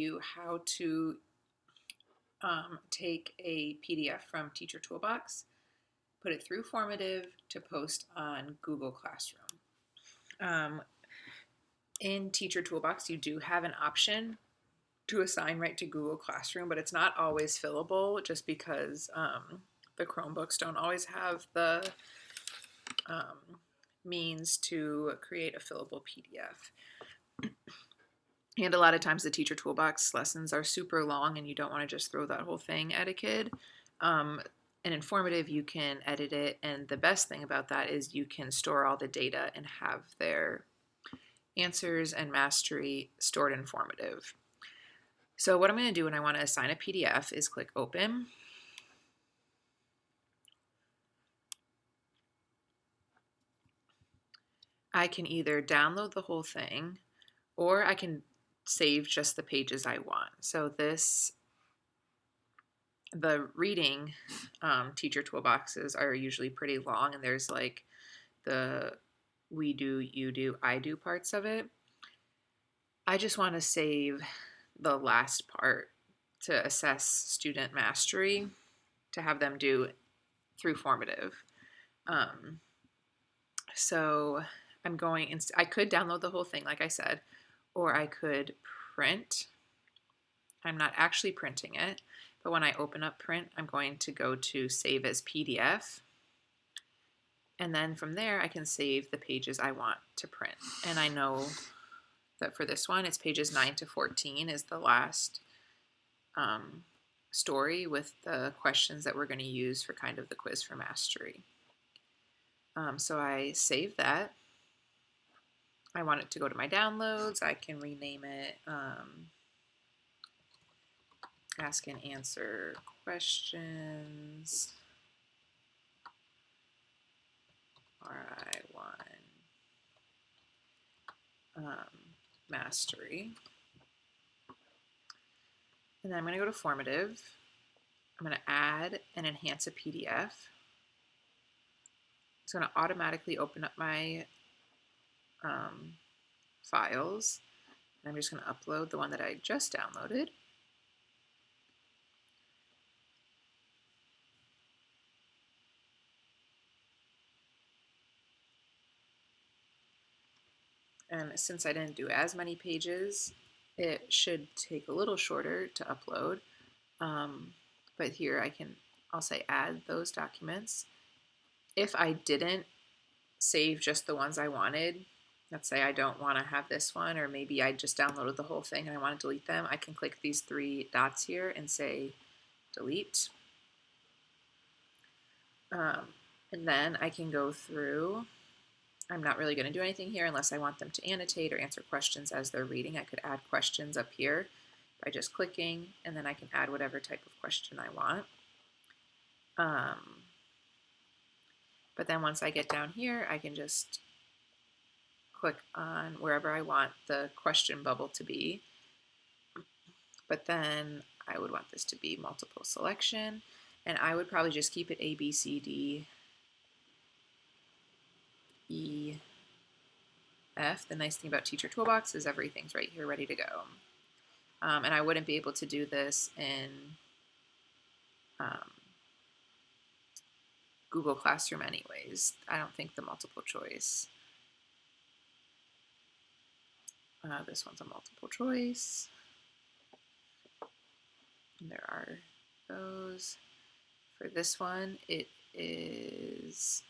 you how to take a PDF from Teacher Toolbox, put it through Formative to post on Google Classroom. In Teacher Toolbox, you do have an option to assign right to Google Classroom, but it's not always fillable just because the Chromebooks don't always have the means to create a fillable PDF. And a lot of times the Teacher Toolbox lessons are super long and you don't want to just throw that whole thing at a kid. And in Formative, you can edit it. And the best thing about that is you can store all the data and have their answers and mastery stored in Formative. So what I'm going to do when I want to assign a PDF is click Open. I can either download the whole thing or I can save just the pages I want. So the reading Teacher Toolboxes are usually pretty long, and there's like the we do, you do, I do parts of it. I just want to save the last part to assess student mastery to have them do through Formative. So I'm going, I could download the whole thing, like I said, or I could print. I'm not actually printing it, but when I open up print, I'm going to go to save as PDF. And then from there, I can save the pages I want to print. And I know that for this one, it's pages 9 to 14 is the last story with the questions that we're going to use for kind of the quiz for mastery. So I save that. I want it to go to my downloads. I can rename it ask and answer questions RI1 mastery. And then I'm going to go to Formative. I'm going to add and enhance a PDF. It's going to automatically open up my files. And I'm just going to upload the one that I just downloaded. And since I didn't do as many pages, it should take a little shorter to upload. But here I'll say add those documents. If I didn't save just the ones I wanted, let's say I don't want to have this one, or maybe I just downloaded the whole thing and I want to delete them, I can click these 3 dots here and say delete. And then I can go through. I'm not really going to do anything here unless I want them to annotate or answer questions as they're reading. I could add questions up here by just clicking, and then I can add whatever type of question I want. But then once I get down here, I can just click on wherever I want the question bubble to be. But then I would want this to be multiple selection, and I would probably just keep it A, B, C, D, E, F. The nice thing about Teacher Toolbox is everything's right here ready to go. And I wouldn't be able to do this in Google Classroom anyways. I don't think the multiple choice. This one's a multiple choice. And there are those. For this one, it is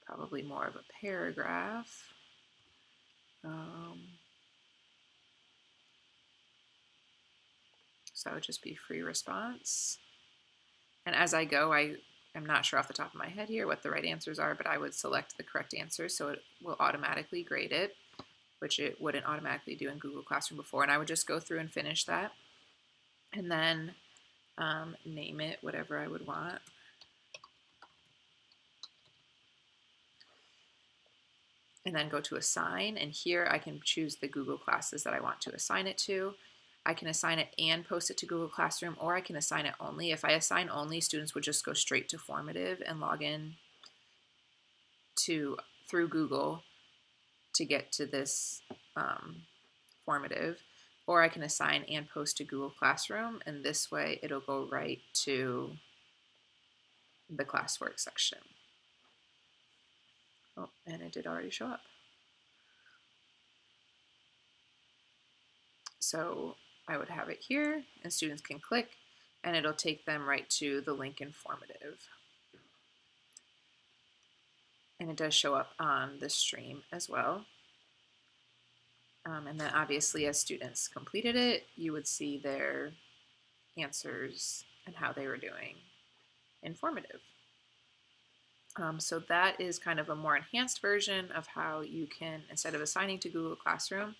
probably more of a paragraph. So that would just be free response. And as I go, I'm not sure off the top of my head here what the right answers are, but I would select the correct answer so it will automatically grade it, which it wouldn't automatically do in Google Classroom before. And I would just go through and finish that. And then name it whatever I would want. And then go to assign, and here I can choose the Google classes that I want to assign it to. I can assign it and post it to Google Classroom, or I can assign it only. If I assign only, students would just go straight to Formative and log in through Google to get to this Formative. or I can assign and post to Google Classroom, and this way it'll go right to the classwork section. Oh, and it did already show up. So I would have it here, and students can click, and it'll take them right to the link in Formative. And it does show up on the stream as well. And then obviously as students completed it, you would see their answers and how they were doing in Formative. So that is kind of a more enhanced version of how you can, instead of assigning to Google Classroom,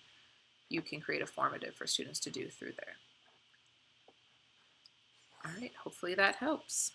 you can create a Formative for students to do through there. All right, hopefully that helps.